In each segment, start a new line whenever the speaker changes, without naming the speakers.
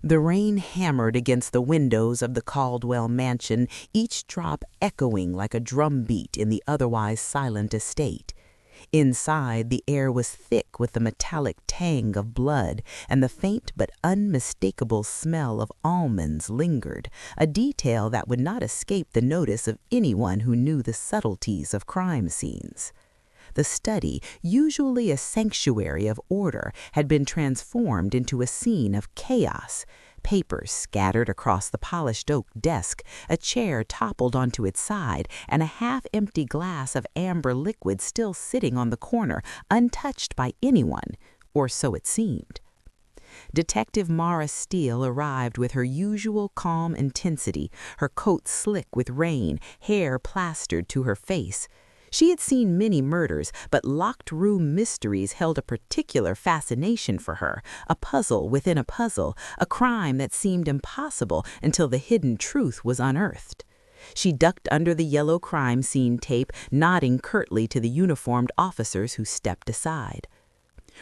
The rain hammered against the windows of the Caldwell mansion, each drop echoing like a drumbeat in the otherwise silent estate. Inside, the air was thick with the metallic tang of blood, and the faint but unmistakable smell of almonds lingered, a detail that would not escape the notice of anyone who knew the subtleties of crime scenes. The study, usually a sanctuary of order, had been transformed into a scene of chaos. Papers scattered across the polished oak desk, a chair toppled onto its side, and a half-empty glass of amber liquid still sitting on the corner, untouched by anyone, or so it seemed. Detective Mara Steele arrived with her usual calm intensity, her coat slick with rain, hair plastered to her face. She had seen many murders, but locked-room mysteries held a particular fascination for her, a puzzle within a puzzle, a crime that seemed impossible until the hidden truth was unearthed. She ducked under the yellow crime scene tape, nodding curtly to the uniformed officers who stepped aside.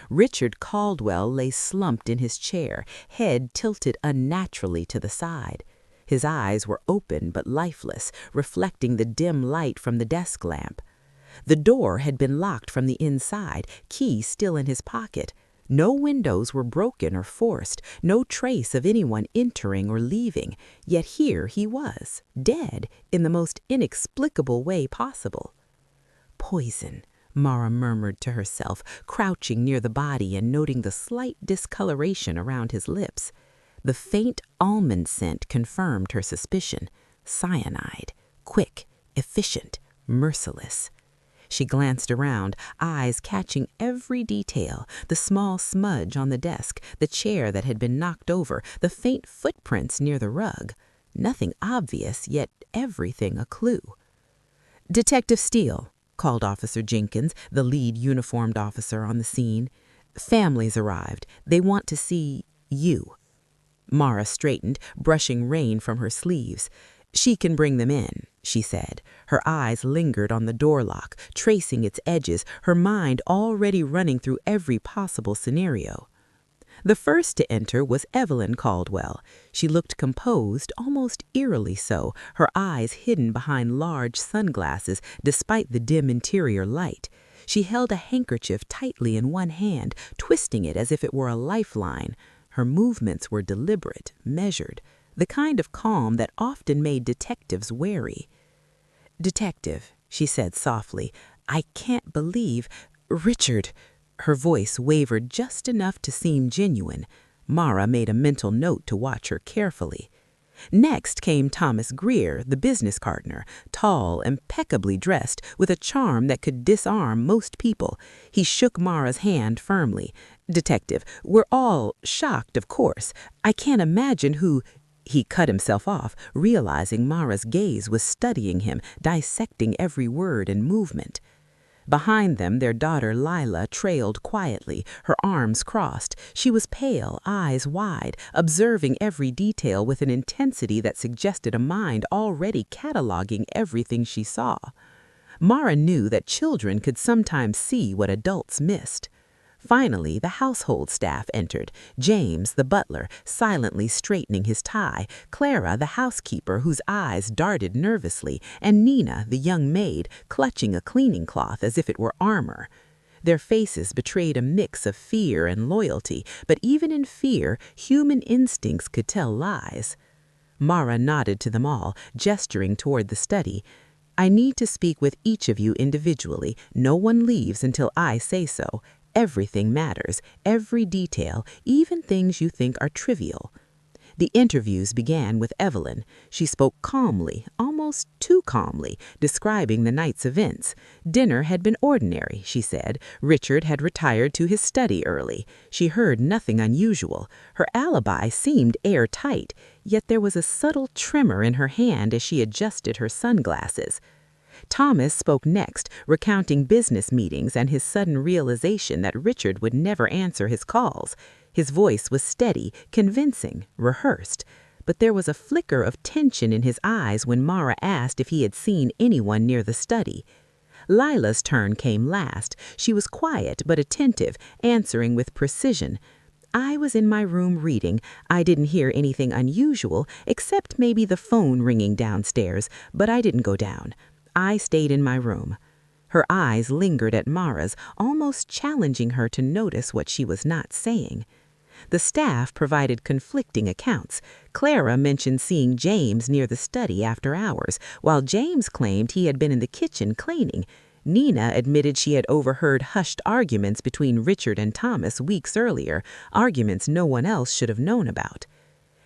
Richard Caldwell lay slumped in his chair, head tilted unnaturally to the side. His eyes were open but lifeless, reflecting the dim light from the desk lamp. The door had been locked from the inside, key still in his pocket. No windows were broken or forced, no trace of anyone entering or leaving, yet here he was, dead in the most inexplicable way possible. Poison, Mara murmured to herself, crouching near the body and noting the slight discoloration around his lips. The faint almond scent confirmed her suspicion. Cyanide, quick, efficient, merciless. She glanced around, eyes catching every detail, the small smudge on the desk, the chair that had been knocked over, the faint footprints near the rug. Nothing obvious, yet everything a clue. "Detective Steele," called Officer Jenkins, the lead uniformed officer on the scene. "Family's arrived. They want to see you." Mara straightened, brushing rain from her sleeves. "She can bring them in," she said. Her eyes lingered on the door lock, tracing its edges, her mind already running through every possible scenario. The first to enter was Evelyn Caldwell. She looked composed, almost eerily so, her eyes hidden behind large sunglasses despite the dim interior light. She held a handkerchief tightly in one hand, twisting it as if it were a lifeline. Her movements were deliberate, measured, the kind of calm that often made detectives wary. "Detective," she said softly, "I can't believe... Richard..." Her voice wavered just enough to seem genuine. Mara made a mental note to watch her carefully. Next came Thomas Greer, the business partner, tall, impeccably dressed, with a charm that could disarm most people. He shook Mara's hand firmly. "Detective, we're all shocked, of course. I can't imagine who..." He cut himself off, realizing Mara's gaze was studying him, dissecting every word and movement. Behind them, their daughter Lila trailed quietly, her arms crossed. She was pale, eyes wide, observing every detail with an intensity that suggested a mind already cataloging everything she saw. Mara knew that children could sometimes see what adults missed. Finally, the household staff entered, James, the butler, silently straightening his tie, Clara, the housekeeper, whose eyes darted nervously, and Nina, the young maid, clutching a cleaning cloth as if it were armor. Their faces betrayed a mix of fear and loyalty, but even in fear, human instincts could tell lies. Mara nodded to them all, gesturing toward the study. "I need to speak with each of you individually. No one leaves until I say so. Everything matters, every detail, even things you think are trivial." The interviews began with Evelyn. She spoke calmly, almost too calmly, describing the night's events. Dinner had been ordinary, she said. Richard had retired to his study early. She heard nothing unusual. Her alibi seemed airtight, yet there was a subtle tremor in her hand as she adjusted her sunglasses. Thomas spoke next, recounting business meetings and his sudden realization that Richard would never answer his calls. His voice was steady, convincing, rehearsed. But there was a flicker of tension in his eyes when Mara asked if he had seen anyone near the study. Lila's turn came last. She was quiet but attentive, answering with precision. I was in my room reading. I didn't hear anything unusual, except maybe the phone ringing downstairs, but I didn't go down. I stayed in my room." Her eyes lingered at Mara's, almost challenging her to notice what she was not saying. The staff provided conflicting accounts. Clara mentioned seeing James near the study after hours, while James claimed he had been in the kitchen cleaning. Nina admitted she had overheard hushed arguments between Richard and Thomas weeks earlier, arguments no one else should have known about.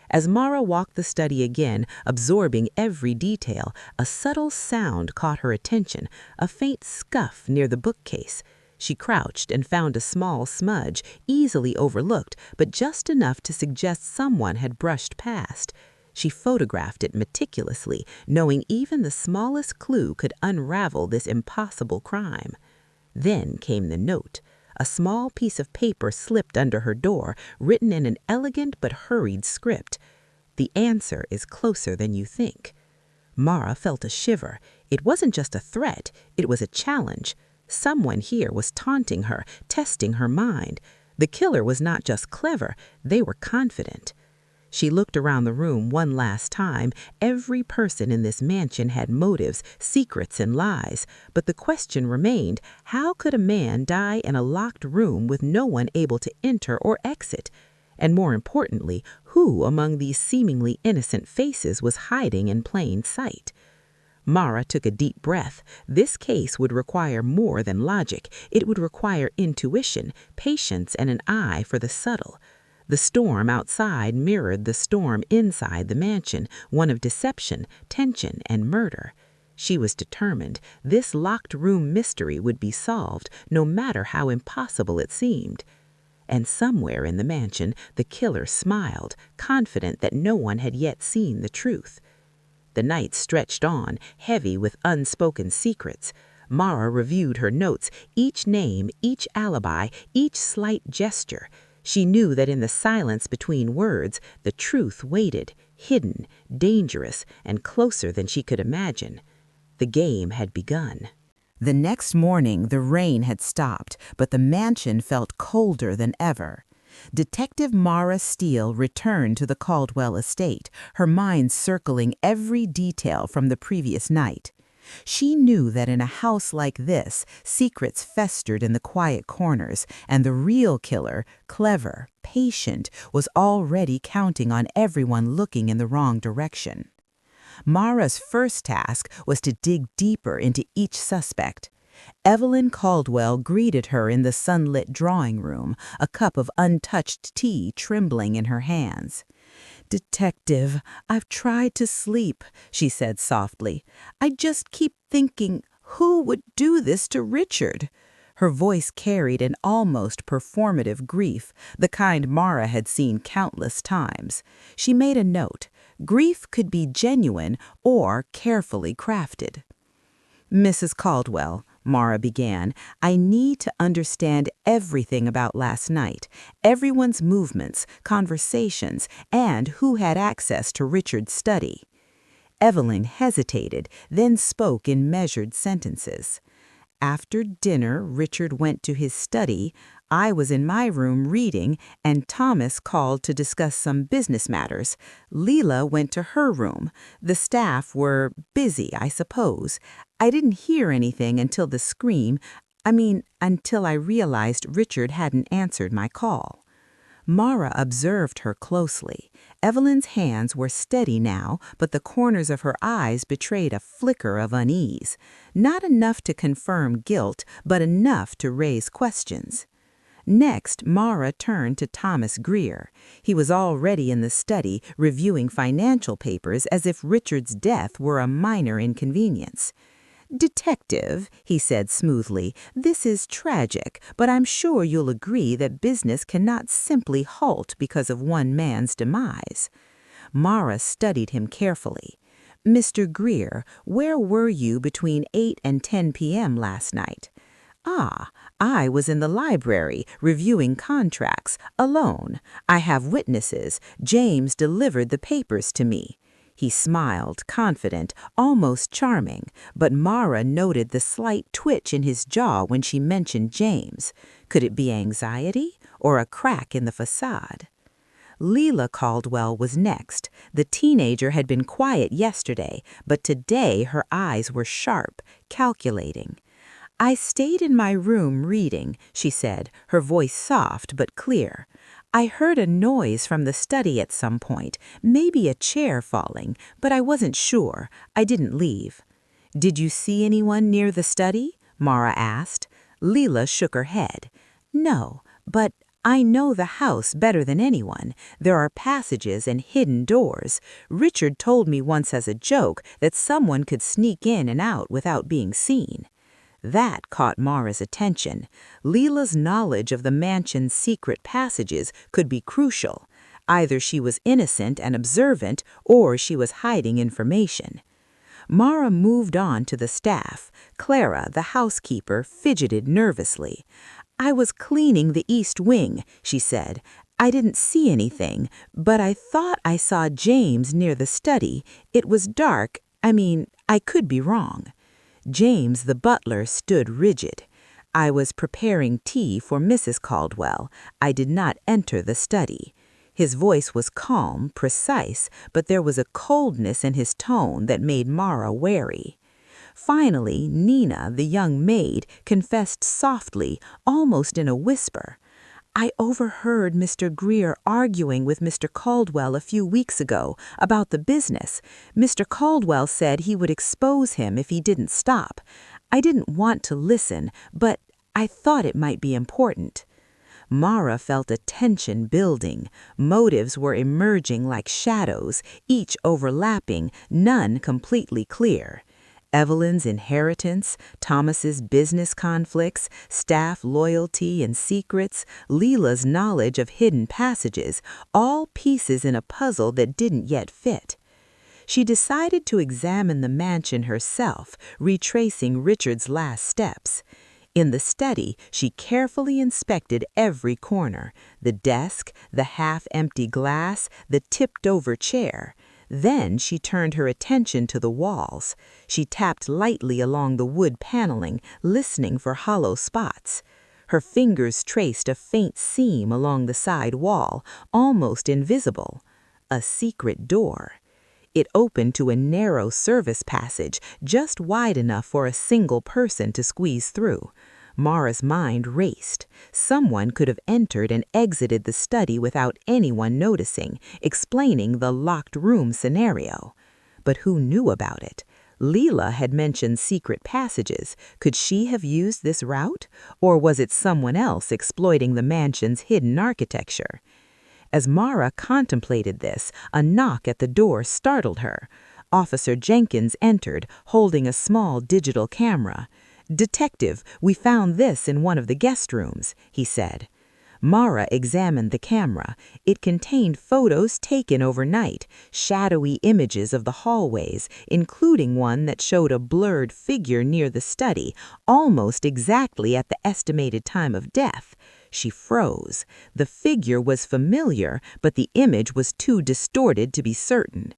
As Mara walked the study again, absorbing every detail, a subtle sound caught her attention, a faint scuff near the bookcase. She crouched and found a small smudge, easily overlooked, but just enough to suggest someone had brushed past. She photographed it meticulously, knowing even the smallest clue could unravel this impossible crime. Then came the note. A small piece of paper slipped under her door, written in an elegant but hurried script. "The answer is closer than you think." Mara felt a shiver. It wasn't just a threat, it was a challenge. Someone here was taunting her, testing her mind. The killer was not just clever, they were confident. She looked around the room one last time. Every person in this mansion had motives, secrets, and lies. But the question remained, how could a man die in a locked room with no one able to enter or exit? And more importantly, who among these seemingly innocent faces was hiding in plain sight? Mara took a deep breath. This case would require more than logic. It would require intuition, patience, and an eye for the subtle. The storm outside mirrored the storm inside the mansion, one of deception, tension, and murder. She was determined this locked room mystery would be solved, no matter how impossible it seemed. And somewhere in the mansion, the killer smiled, confident that no one had yet seen the truth. The night stretched on, heavy with unspoken secrets. Mara reviewed her notes, each name, each alibi, each slight gesture. She knew that in the silence between words, the truth waited, hidden, dangerous, and closer than she could imagine. The game had begun. The next morning, the rain had stopped, but the mansion felt colder than ever. Detective Mara Steele returned to the Caldwell estate, her mind circling every detail from the previous night. She knew that in a house like this, secrets festered in the quiet corners, and the real killer, clever, patient, was already counting on everyone looking in the wrong direction. Mara's first task was to dig deeper into each suspect. Evelyn Caldwell greeted her in the sunlit drawing room, a cup of untouched tea trembling in her hands. "Detective, I've tried to sleep," she said softly. "I just keep thinking, who would do this to Richard?" Her voice carried an almost performative grief, the kind Mara had seen countless times. She made a note. Grief could be genuine or carefully crafted. "Mrs. Caldwell," Mara began, "I need to understand everything about last night, everyone's movements, conversations, and who had access to Richard's study." Evelyn hesitated, then spoke in measured sentences. "After dinner, Richard went to his study. I was in my room reading, and Thomas called to discuss some business matters. Leela went to her room. The staff were busy, I suppose. I didn't hear anything until the scream. Until I realized Richard hadn't answered my call." Mara observed her closely. Evelyn's hands were steady now, but the corners of her eyes betrayed a flicker of unease. Not enough to confirm guilt, but enough to raise questions. Next, Mara turned to Thomas Greer. He was already in the study, reviewing financial papers as if Richard's death were a minor inconvenience. "Detective," he said smoothly, "this is tragic, but I'm sure you'll agree that business cannot simply halt because of one man's demise." Mara studied him carefully. "Mr. Greer, where were you between 8 and 10 p.m. last night?" "Ah, I was in the library, reviewing contracts, alone. I have witnesses. James delivered the papers to me." He smiled, confident, almost charming, but Mara noted the slight twitch in his jaw when she mentioned James. Could it be anxiety or a crack in the facade? Leela Caldwell was next. The teenager had been quiet yesterday, but today her eyes were sharp, calculating. "I stayed in my room reading," she said, her voice soft but clear. "I heard a noise from the study at some point, maybe a chair falling, but I wasn't sure. I didn't leave." "Did you see anyone near the study?" Mara asked. Leela shook her head. "No, but I know the house better than anyone. There are passages and hidden doors. Richard told me once as a joke that someone could sneak in and out without being seen." That caught Mara's attention. Leela's knowledge of the mansion's secret passages could be crucial. Either she was innocent and observant, or she was hiding information. Mara moved on to the staff. Clara, the housekeeper, fidgeted nervously. "I was cleaning the east wing," she said. "I didn't see anything, but I thought I saw James near the study. It was dark. I could be wrong." James, the butler, stood rigid. "I was preparing tea for Mrs. Caldwell. I did not enter the study." His voice was calm, precise, but there was a coldness in his tone that made Mara wary. Finally, Nina, the young maid, confessed softly, almost in a whisper. "I overheard Mr. Greer arguing with Mr. Caldwell a few weeks ago about the business. Mr. Caldwell said he would expose him if he didn't stop. I didn't want to listen, but I thought it might be important." Mara felt a tension building. Motives were emerging like shadows, each overlapping, none completely clear. Evelyn's inheritance, Thomas's business conflicts, staff loyalty and secrets, Leela's knowledge of hidden passages, all pieces in a puzzle that didn't yet fit. She decided to examine the mansion herself, retracing Richard's last steps. In the study, she carefully inspected every corner, the desk, the half-empty glass, the tipped-over chair. Then she turned her attention to the walls. She tapped lightly along the wood paneling, listening for hollow spots. Her fingers traced a faint seam along the side wall, almost invisible. A secret door. It opened to a narrow service passage, just wide enough for a single person to squeeze through. Mara's mind raced. Someone could have entered and exited the study without anyone noticing, explaining the locked room scenario. But who knew about it? Leela had mentioned secret passages. Could she have used this route? Or was it someone else exploiting the mansion's hidden architecture? As Mara contemplated this, a knock at the door startled her. Officer Jenkins entered, holding a small digital camera. "Detective, we found this in one of the guest rooms," he said. Mara examined the camera. It contained photos taken overnight, shadowy images of the hallways, including one that showed a blurred figure near the study, almost exactly at the estimated time of death. She froze. The figure was familiar, but the image was too distorted to be certain.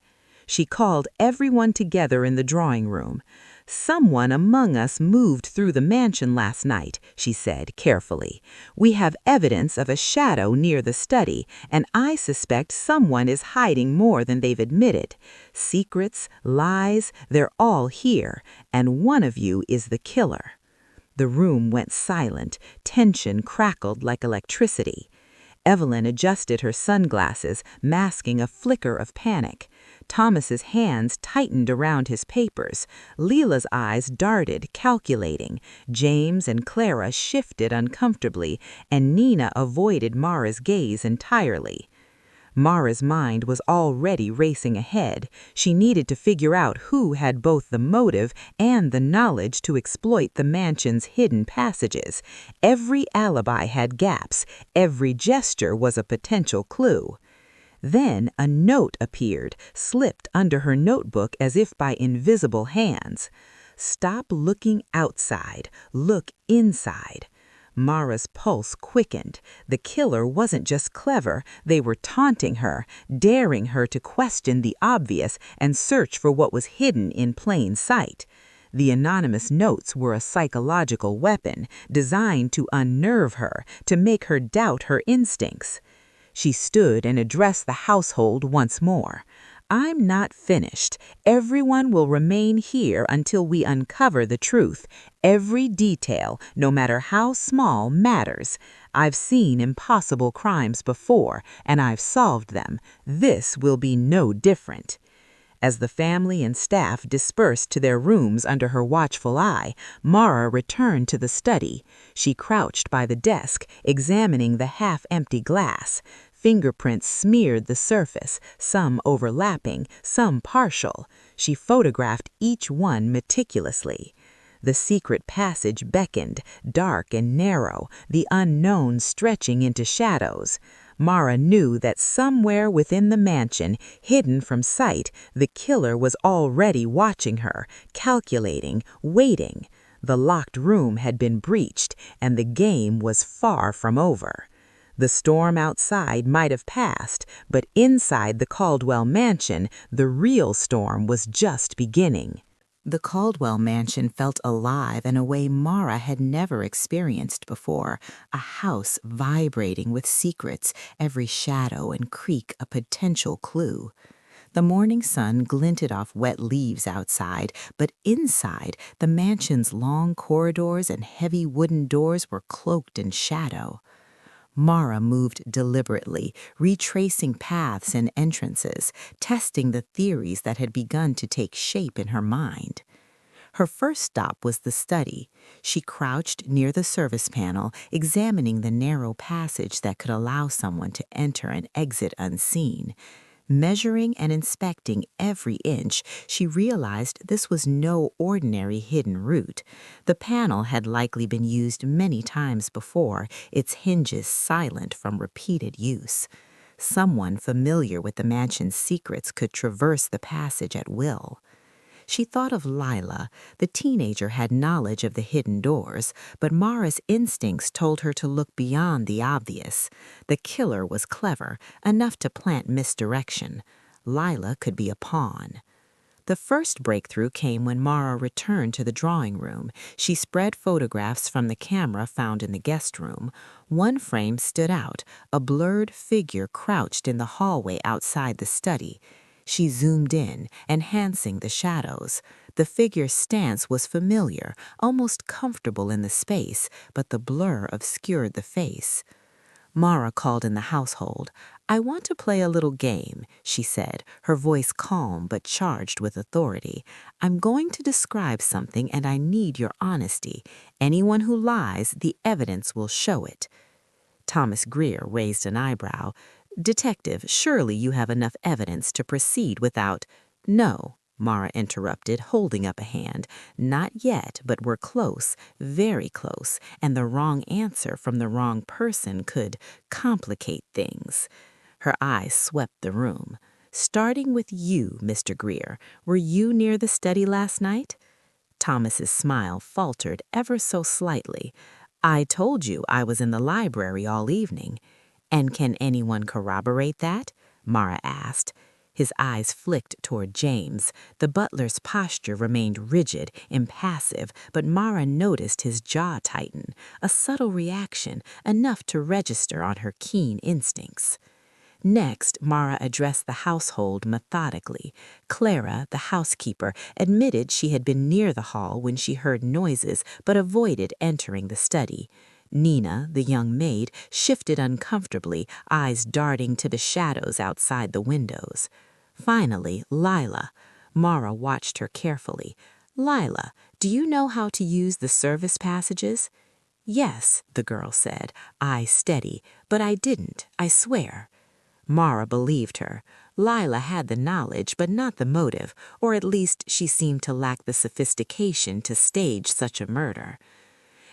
She called everyone together in the drawing room. "Someone among us moved through the mansion last night," she said carefully. "We have evidence of a shadow near the study, and I suspect someone is hiding more than they've admitted. Secrets, lies, they're all here, and one of you is the killer." The room went silent. Tension crackled like electricity. Evelyn adjusted her sunglasses, masking a flicker of panic. Thomas's hands tightened around his papers. Leela's eyes darted, calculating. James and Clara shifted uncomfortably, and Nina avoided Mara's gaze entirely. Mara's mind was already racing ahead. She needed to figure out who had both the motive and the knowledge to exploit the mansion's hidden passages. Every alibi had gaps. Every gesture was a potential clue. Then a note appeared, slipped under her notebook as if by invisible hands. "Stop looking outside. Look inside." Mara's pulse quickened. The killer wasn't just clever, they were taunting her, daring her to question the obvious and search for what was hidden in plain sight. The anonymous notes were a psychological weapon designed to unnerve her, to make her doubt her instincts. She stood and addressed the household once more. "I'm not finished. Everyone will remain here until we uncover the truth. Every detail, no matter how small, matters. I've seen impossible crimes before, and I've solved them. This will be no different." As the family and staff dispersed to their rooms under her watchful eye, Mara returned to the study. She crouched by the desk, examining the half-empty glass. Fingerprints smeared the surface, some overlapping, some partial. She photographed each one meticulously. The secret passage beckoned, dark and narrow, the unknown stretching into shadows. Mara knew that somewhere within the mansion, hidden from sight, the killer was already watching her, calculating, waiting. The locked room had been breached, and the game was far from over. The storm outside might have passed, but inside the Caldwell mansion, the real storm was just beginning. The Caldwell mansion felt alive in a way Mara had never experienced before, a house vibrating with secrets, every shadow and creak a potential clue. The morning sun glinted off wet leaves outside, but inside, the mansion's long corridors and heavy wooden doors were cloaked in shadow. Mara moved deliberately, retracing paths and entrances, testing the theories that had begun to take shape in her mind. Her first stop was the study. She crouched near the service panel, examining the narrow passage that could allow someone to enter and exit unseen. Measuring and inspecting every inch, she realized this was no ordinary hidden route. The panel had likely been used many times before, its hinges silent from repeated use. Someone familiar with the mansion's secrets could traverse the passage at will. She thought of Lila. The teenager had knowledge of the hidden doors, but Mara's instincts told her to look beyond the obvious. The killer was clever, enough to plant misdirection. Lila could be a pawn. The first breakthrough came when Mara returned to the drawing room. She spread photographs from the camera found in the guest room. One frame stood out, a blurred figure crouched in the hallway outside the study. She zoomed in, enhancing the shadows. The figure's stance was familiar, almost comfortable in the space, but the blur obscured the face. Mara called in the household. "I want to play a little game," she said, her voice calm but charged with authority. "I'm going to describe something and I need your honesty. Anyone who lies, the evidence will show it." Thomas Greer raised an eyebrow. "Detective, surely you have enough evidence to proceed without—" "No," Mara interrupted, holding up a hand. "Not yet, but we're close, very close, and the wrong answer from the wrong person could complicate things." Her eyes swept the room. "Starting with you, Mr. Greer, were you near the study last night?" Thomas's smile faltered ever so slightly. "I told you I was in the library all evening." "And can anyone corroborate that?" Mara asked. His eyes flicked toward James. The butler's posture remained rigid, impassive, but Mara noticed his jaw tighten, a subtle reaction, enough to register on her keen instincts. Next, Mara addressed the household methodically. Clara, the housekeeper, admitted she had been near the hall when she heard noises but avoided entering the study. Nina, the young maid, shifted uncomfortably, eyes darting to the shadows outside the windows. Finally, Lila. Mara watched her carefully. "Lila, do you know how to use the service passages?" "Yes," the girl said, eyes steady, "but I didn't, I swear." Mara believed her. Lila had the knowledge, but not the motive, or at least she seemed to lack the sophistication to stage such a murder.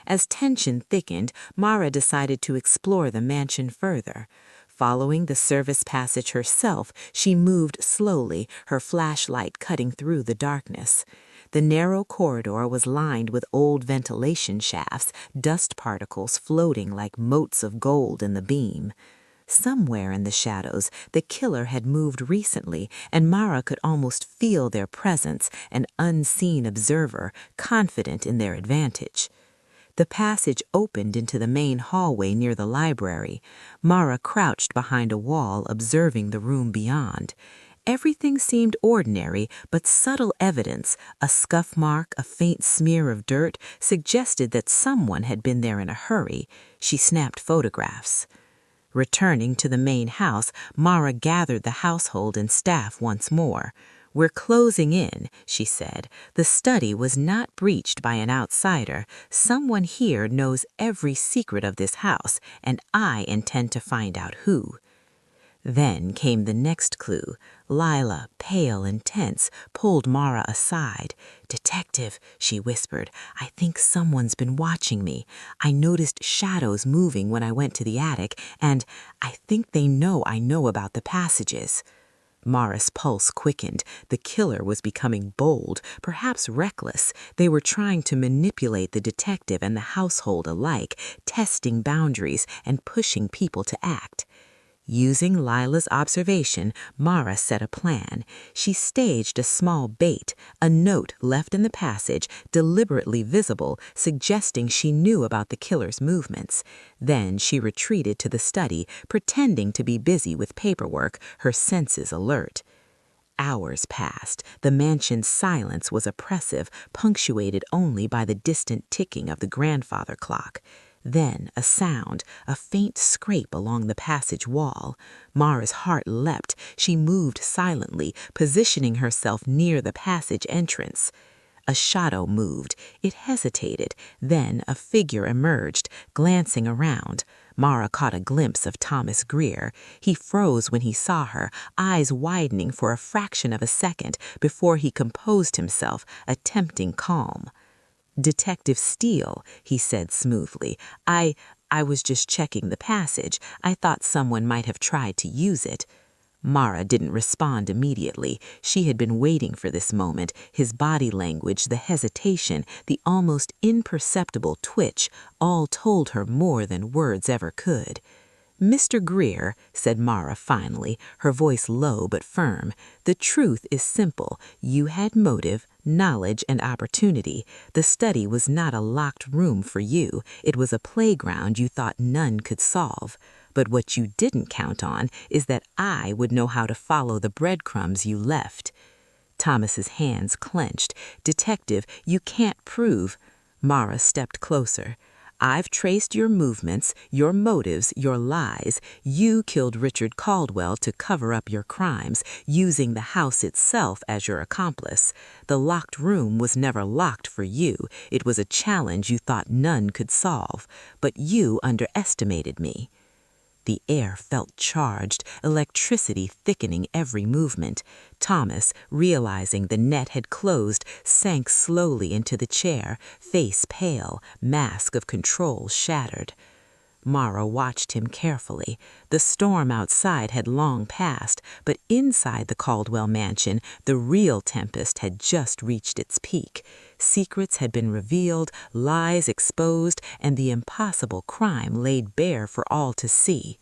As tension thickened, Mara decided to explore the mansion further. Following the service passage herself, she moved slowly, her flashlight cutting through the darkness. The narrow corridor was lined with old ventilation shafts, dust particles floating like motes of gold in the beam. Somewhere in the shadows, the killer had moved recently, and Mara could almost feel their presence, an unseen observer, confident in their advantage. The passage opened into the main hallway near the library. Mara crouched behind a wall, observing the room beyond. Everything seemed ordinary, but subtle evidence, a scuff mark, a faint smear of dirt, suggested that someone had been there in a hurry. She snapped photographs. Returning to the main house, Mara gathered the household and staff once more. "We're closing in," she said. "The study was not breached by an outsider. Someone here knows every secret of this house, and I intend to find out who." Then came the next clue. Lila, pale and tense, pulled Mara aside. "Detective," she whispered, "I think someone's been watching me. I noticed shadows moving when I went to the attic, and I think they know I know about the passages." Mara's pulse quickened. The killer was becoming bold, perhaps reckless. They were trying to manipulate the detective and the household alike, testing boundaries and pushing people to act. Using Lila's observation, Mara set a plan. She staged a small bait, a note left in the passage, deliberately visible, suggesting she knew about the killer's movements. Then she retreated to the study, pretending to be busy with paperwork, her senses alert. Hours passed. The mansion's silence was oppressive, punctuated only by the distant ticking of the grandfather clock. Then a sound, a faint scrape along the passage wall. Mara's heart leapt. She moved silently, positioning herself near the passage entrance. A shadow moved. It hesitated. Then a figure emerged, glancing around. Mara caught a glimpse of Thomas Greer. He froze when he saw her, eyes widening for a fraction of a second before he composed himself, attempting calm. "Detective Steele," he said smoothly. I was just checking the passage. I thought someone might have tried to use it." Mara didn't respond immediately. She had been waiting for this moment. His body language, the hesitation, the almost imperceptible twitch, all told her more than words ever could. "Mr. Greer," said Mara finally, her voice low but firm, "the truth is simple. You had motive, knowledge, and opportunity. The study was not a locked room for you. It was a playground you thought none could solve. But what you didn't count on is that I would know how to follow the breadcrumbs you left." Thomas's hands clenched. "Detective, you can't prove—" Mara stepped closer. "I've traced your movements, your motives, your lies. You killed Richard Caldwell to cover up your crimes, using the house itself as your accomplice. The locked room was never locked for you. It was a challenge you thought none could solve. But you underestimated me." The air felt charged, electricity thickening every movement. Thomas, realizing the net had closed, sank slowly into the chair, face pale, mask of control shattered. Mara watched him carefully. The storm outside had long passed, but inside the Caldwell mansion, the real tempest had just reached its peak. Secrets had been revealed, lies exposed, and the impossible crime laid bare for all to see.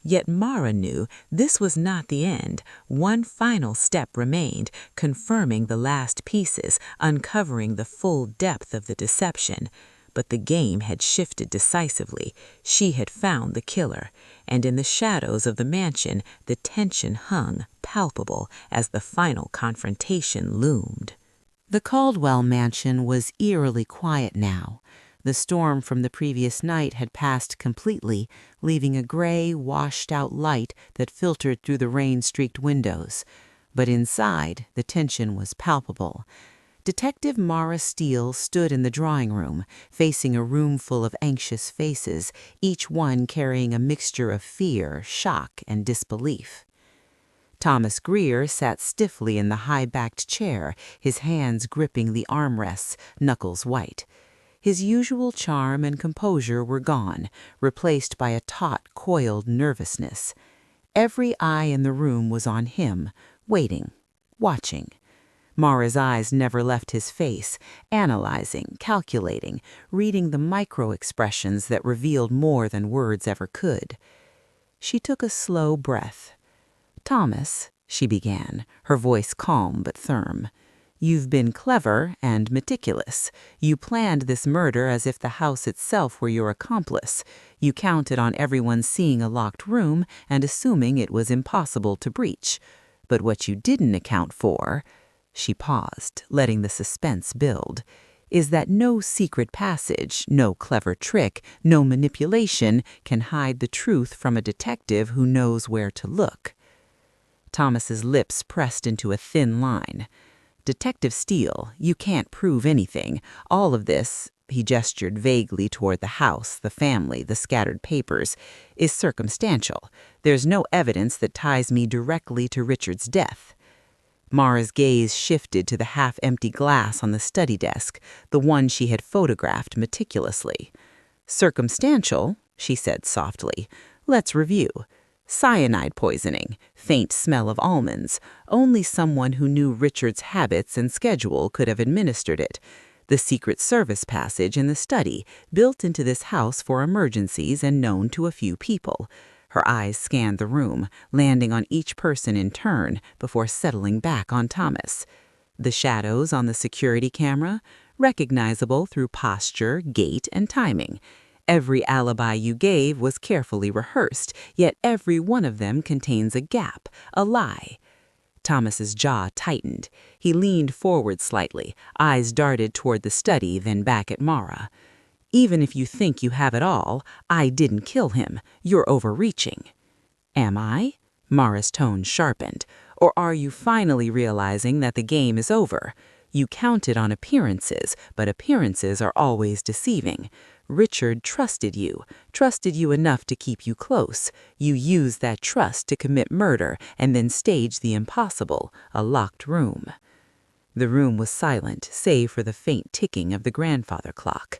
Yet Mara knew this was not the end. One final step remained, confirming the last pieces, uncovering the full depth of the deception. But the game had shifted decisively. She had found the killer, and in the shadows of the mansion, the tension hung, palpable, as the final confrontation loomed. The Caldwell mansion was eerily quiet now. The storm from the previous night had passed completely, leaving a gray, washed-out light that filtered through the rain-streaked windows. But inside, the tension was palpable. Detective Mara Steele stood in the drawing room, facing a room full of anxious faces, each one carrying a mixture of fear, shock, and disbelief. Thomas Greer sat stiffly in the high-backed chair, his hands gripping the armrests, knuckles white. His usual charm and composure were gone, replaced by a taut, coiled nervousness. Every eye in the room was on him, waiting, watching. Mara's eyes never left his face, analyzing, calculating, reading the micro-expressions that revealed more than words ever could. She took a slow breath. "Thomas," she began, her voice calm but firm, "you've been clever and meticulous. You planned this murder as if the house itself were your accomplice. You counted on everyone seeing a locked room and assuming it was impossible to breach. But what you didn't account for," she paused, letting the suspense build, "is that no secret passage, no clever trick, no manipulation can hide the truth from a detective who knows where to look." Thomas's lips pressed into a thin line. "Detective Steele, you can't prove anything. All of this," he gestured vaguely toward the house, the family, the scattered papers, "is circumstantial. There's no evidence that ties me directly to Richard's death." Mara's gaze shifted to the half-empty glass on the study desk, the one she had photographed meticulously. "Circumstantial," she said softly. "Let's review. Cyanide poisoning, faint smell of almonds. Only someone who knew Richard's habits and schedule could have administered it. The Secret Service passage in the study, built into this house for emergencies and known to a few people." Her eyes scanned the room, landing on each person in turn before settling back on Thomas. "The shadows on the security camera, recognizable through posture, gait, and timing. Every alibi you gave was carefully rehearsed, yet every one of them contains a gap, a lie." Thomas's jaw tightened. He leaned forward slightly, eyes darted toward the study, then back at Mara. "Even if you think you have it all, I didn't kill him. You're overreaching." "Am I?" Mara's tone sharpened. "Or are you finally realizing that the game is over? You counted on appearances, but appearances are always deceiving. Richard trusted you enough to keep you close. You used that trust to commit murder and then stage the impossible, a locked room." The room was silent, save for the faint ticking of the grandfather clock.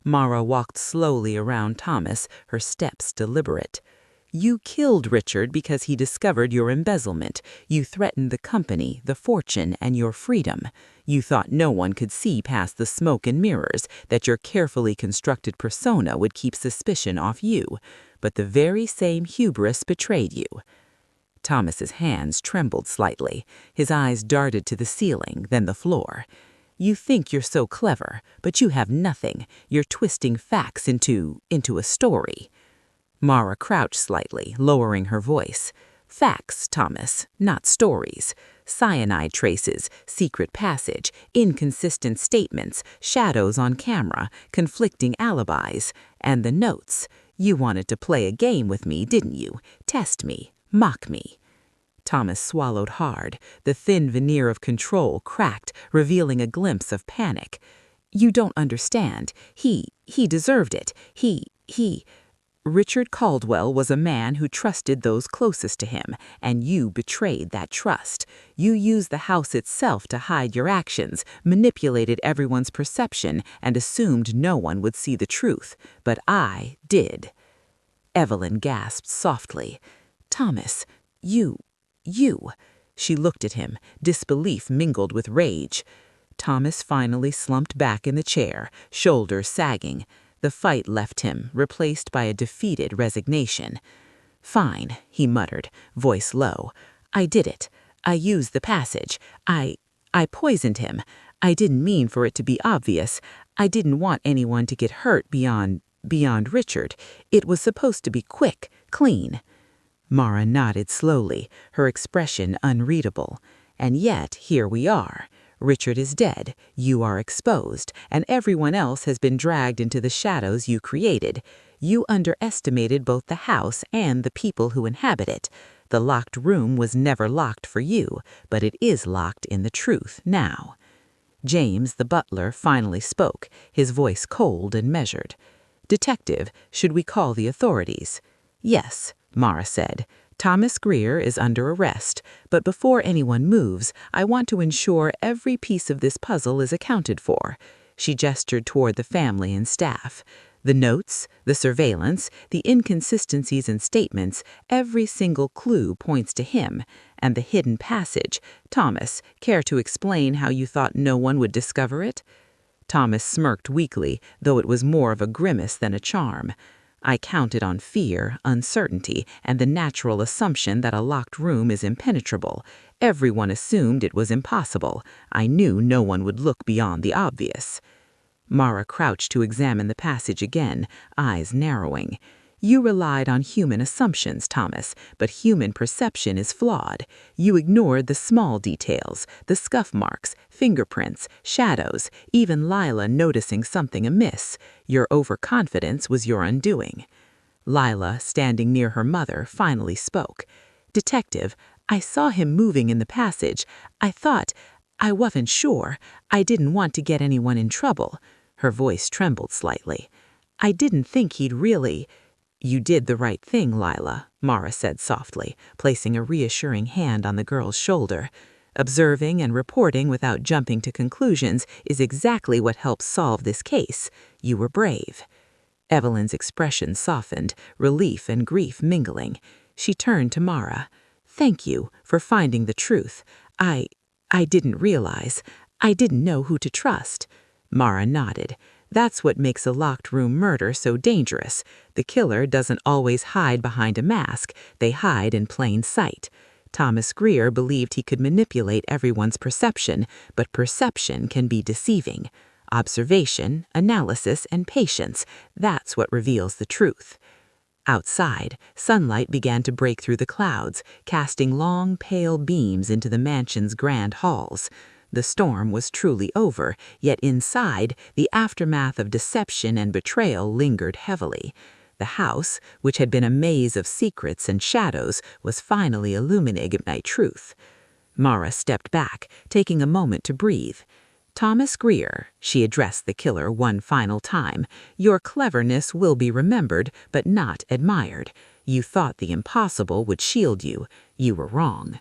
Mara walked slowly around Thomas, her steps deliberate. "You killed Richard because he discovered your embezzlement. You threatened the company, the fortune, and your freedom. You thought no one could see past the smoke and mirrors, that your carefully constructed persona would keep suspicion off you. But the very same hubris betrayed you." Thomas's hands trembled slightly. His eyes darted to the ceiling, then the floor. "You think you're so clever, but you have nothing. You're twisting facts into a story." Mara crouched slightly, lowering her voice. "Facts, Thomas, not stories. Cyanide traces, secret passage, inconsistent statements, shadows on camera, conflicting alibis, and the notes. You wanted to play a game with me, didn't you? Test me, mock me." Thomas swallowed hard. The thin veneer of control cracked, revealing a glimpse of panic. "You don't understand. He deserved it. Richard Caldwell was a man who trusted those closest to him, and you betrayed that trust. You used the house itself to hide your actions, manipulated everyone's perception, and assumed no one would see the truth. But I did." Evelyn gasped softly. "Thomas, you. She looked at him, disbelief mingled with rage. Thomas finally slumped back in the chair, shoulders sagging. The fight left him, replaced by a defeated resignation. "Fine," he muttered, voice low. "I did it. I used the passage. I poisoned him. I didn't mean for it to be obvious. I didn't want anyone to get hurt beyond Richard. It was supposed to be quick, clean." Mara nodded slowly, her expression unreadable. "And yet, here we are. Richard is dead, you are exposed, and everyone else has been dragged into the shadows you created. You underestimated both the house and the people who inhabit it. The locked room was never locked for you, but it is locked in the truth now." James, the butler, finally spoke, his voice cold and measured. "Detective, should we call the authorities?" "Yes," Mara said. "Thomas Greer is under arrest, but before anyone moves, I want to ensure every piece of this puzzle is accounted for." She gestured toward the family and staff. "The notes, the surveillance, the inconsistencies in statements, every single clue points to him, And the hidden passage. Thomas, care to explain how you thought no one would discover it? Thomas smirked weakly, though it was more of a grimace than a charm. I counted on fear, uncertainty, and the natural assumption that a locked room is impenetrable. Everyone assumed it was impossible. I knew no one would look beyond the obvious. Mara crouched to examine the passage again, eyes narrowing. You relied on human assumptions, Thomas, but human perception is flawed. You ignored the small details, the scuff marks, fingerprints, shadows, even Lila noticing something amiss. Your overconfidence was your undoing. Lila, standing near her mother, finally spoke. Detective, I saw him moving in the passage. I wasn't sure. I didn't want to get anyone in trouble. Her voice trembled slightly. I didn't think he'd really... You did the right thing, Lila, Mara said softly, placing a reassuring hand on the girl's shoulder. Observing and reporting without jumping to conclusions is exactly what helps solve this case. You were brave. Evelyn's expression softened, relief and grief mingling. She turned to Mara. Thank you for finding the truth. I didn't realize. I didn't know who to trust. Mara nodded. That's what makes a locked room murder so dangerous. The killer doesn't always hide behind a mask. They hide in plain sight. Thomas Greer believed he could manipulate everyone's perception, but perception can be deceiving. Observation, analysis, and patience, that's what reveals the truth. Outside, sunlight began to break through the clouds, casting long, pale beams into the mansion's grand halls. The storm was truly over, yet inside, the aftermath of deception and betrayal lingered heavily. The house, which had been a maze of secrets and shadows, was finally illuminated by truth. Mara stepped back, taking a moment to breathe. Thomas Greer, she addressed the killer one final time, your cleverness will be remembered, but not admired. You thought the impossible would shield you. You were wrong.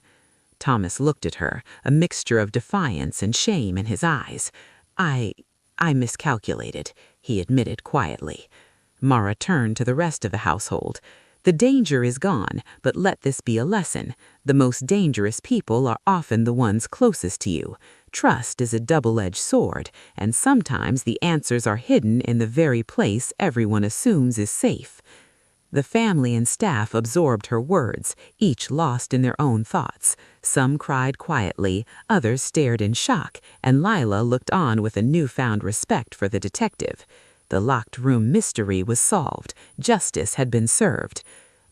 Thomas looked at her, a mixture of defiance and shame in his eyes. I miscalculated, he admitted quietly. Mara turned to the rest of the household. The danger is gone, but let this be a lesson. The most dangerous people are often the ones closest to you. Trust is a double-edged sword, and sometimes the answers are hidden in the very place everyone assumes is safe. The family and staff absorbed her words, each lost in their own thoughts. Some cried quietly, others stared in shock, and Lila looked on with a newfound respect for the detective. The locked room mystery was solved. Justice had been served.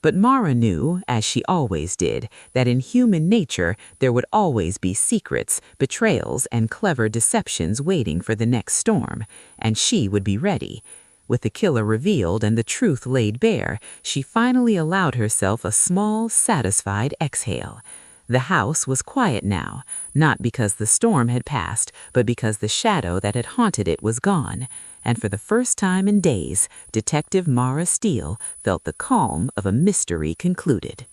But Mara knew, as she always did, that in human nature there would always be secrets, betrayals, and clever deceptions waiting for the next storm, and she would be ready. With the killer revealed and the truth laid bare, she finally allowed herself a small, satisfied exhale. The house was quiet now, not because the storm had passed, but because the shadow that had haunted it was gone. And for the first time in days, Detective Mara Steele felt the calm of a mystery concluded.